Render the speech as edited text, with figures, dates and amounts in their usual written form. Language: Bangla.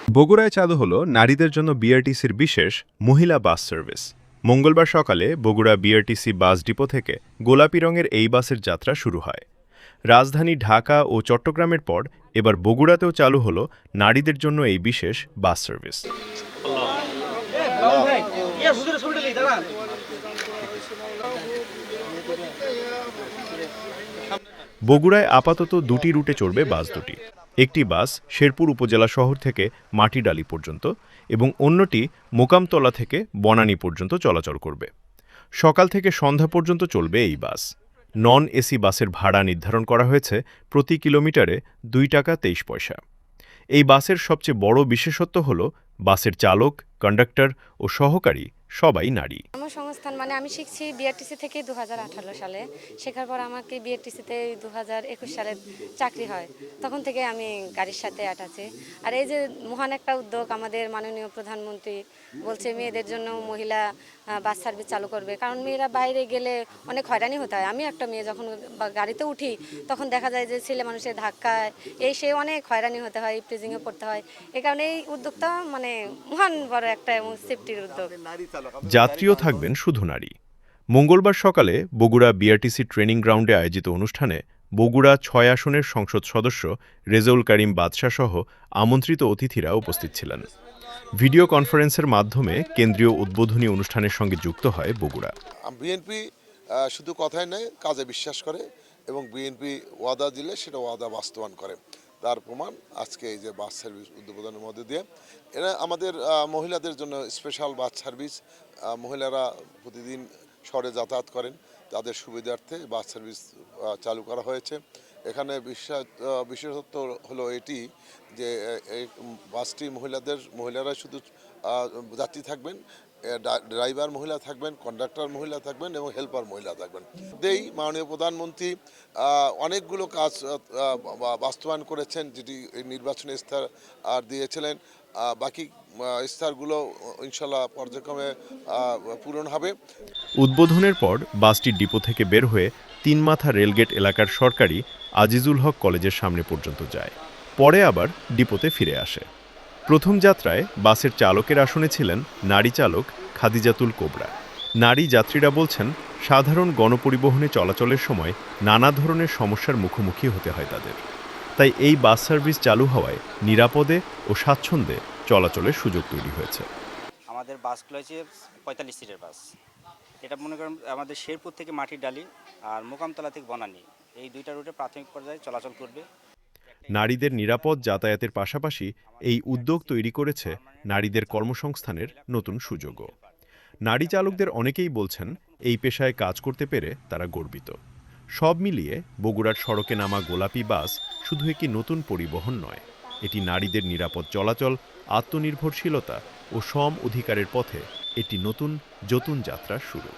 বগুড়ায় চালু হলো নারীদের জন্য বিআরটিসির বিশেষ মহিলা বাস সার্ভিস। মঙ্গলবার সকালে বগুড়া বিআরটিসি বাস ডিপো থেকে গোলাপি রঙের এই বাসের যাত্রা শুরু হয়। রাজধানী ঢাকা ও চট্টগ্রামের পর এবার বগুড়াতেও চালু হলো নারীদের জন্য এই বিশেষ বাস সার্ভিস। বগুড়ায় আপাতত দুটি রুটে চলবে বাস দুটি। একটি বাস শেরপুর উপজেলা শহর থেকে মাটিডালি পর্যন্ত এবং অন্যটি মোকামতলা থেকে বনানী পর্যন্ত চলাচল করবে। সকাল থেকে সন্ধ্যা পর্যন্ত চলবে এই বাস। নন এসি বাসের ভাড়া নির্ধারণ করা হয়েছে প্রতি কিলোমিটারে 2 টাকা 23 পয়সা। এই বাসের সবচেয়ে বড় বিশেষত্ব হল বাসের চালক, কন্ডাক্টর ও সহকারী সবাই নারী। আমার সংস্থান আমি শিখছি বিআরটিসি থেকে 2018 সালে। শেখার পর আমাকে বিআরটিসিতে 2021 সালে চাকরি হয়। তখন থেকে আমি গাড়ির সাথে আছি। আর এই যে মহান একটা উদ্যোগ, আমাদের মাননীয় প্রধানমন্ত্রী বলছে মেয়েদের জন্য মহিলা বাস সার্ভিস চালু করবে, কারণ মেয়েরা বাইরে গেলে অনেক হয়রানি হতে হয়। আমি একটা মেয়ে, যখন গাড়িতে উঠি তখন দেখা যায় যে ছেলে মানুষের ধাক্কায় সে অনেক হয়রানি হতে হয়, প্রিজিংয়ে পড়তে হয়। এই কারণে এই উদ্যোগটা মহান বড় একটা সেফটির উদ্যোগ। যাত্রীও থাকবেন শুধু নারী। মঙ্গলবার সকালে বগুড়া বিআরটিসি ট্রেনিং গ্রাউন্ডে আয়োজিত অনুষ্ঠানে বগুড়া 6 আসনের সংসদ সদস্য রেজাউল করিম বাদশা সহ আমন্ত্রিত অতিথিরা উপস্থিত ছিলেন। ভিডিও কনফারেন্সের মাধ্যমে কেন্দ্রীয় উদ্বোধনী অনুষ্ঠানের সঙ্গে যুক্ত হয় বগুড়া। বিএনপি শুধু কথায় নয়, কাজে বিশ্বাস করে এবং বিএনপি ওয়াদা দিলে সেটা ওয়াদা বাস্তবায়ন করে। তার প্রমাণ আজকে এই যে বাস সার্ভিস উদ্বোধনের মধ্যে দিয়ে। এরা আমাদের মহিলাদের জন্য স্পেশাল বাস সার্ভিস। মহিলারা প্রতিদিন শহরে যাতায়াত করেন, তাদের সুবিধার্থে বাস সার্ভিস চালু করা হয়েছে। এখানে বিশেষত্ব হলো এটি যে এই বাসটি মহিলারা শুধু যাত্রী থাকবেন, ড্রাইভার মহিলা থাকবেন, কন্ডাক্টর মহিলা থাকবেন এবং হেল্পার মহিলা থাকবেন। মাননীয় প্রধানমন্ত্রী অনেকগুলো কাজ বাস্তবায়ন করেছেন, যেটি নির্বাচনী ইস্তার দিয়েছিলেন। বাকি ইস্তারগুলো ইনশাল্লাহ পর্যায়ক্রমে পূরণ হবে। উদ্বোধনের পর বাসটি ডিপো থেকে বের হয়ে তিনমাথা রেলগেট এলাকার সরকারি আজিজুল হক কলেজের সামনে পর্যন্ত যায়, পরে আবার ডিপোতে ফিরে আসে। প্রথম যাত্রায় বাসের চালকের আসনে ছিলেন নারী চালক খাদিজাতুল কোবরা। নারী যাত্রীরা বলছেন, সাধারণ গণপরিবহনে চলাচলের সময় নানা ধরনের সমস্যার মুখোমুখি হতে হয় তাদের। তাই এই বাস সার্ভিস চালু হওয়ায় নিরাপদে ও স্বাচ্ছন্দ্যে চলাচলের সুযোগ তৈরি হয়েছে। আমাদের বাসগুলো হচ্ছে 45 সিটের বাস। এটা মনে করেন আমাদের শেরপুর থেকে মাটিডালি আর মোকামতলা থেকে বনানী, এই দুইটা রুটে প্রাথমিক পর্যায়ে চলাচল করবে। নারীদের নিরাপদ যাতায়াতের পাশাপাশি এই উদ্যোগ তৈরি করেছে নারীদের কর্মসংস্থানের নতুন সুযোগও। নারী চালকদের অনেকেই বলছেন, এই পেশায় কাজ করতে পেরে তারা গর্বিত। সব মিলিয়ে বগুড়ার সড়কে নামা গোলাপি বাস শুধু একটি নতুন পরিবহন নয়, এটি নারীদের নিরাপদ চলাচল, আত্মনির্ভরশীলতা ও সম অধিকারের পথে একটি নতুন যাত্রার শুরু।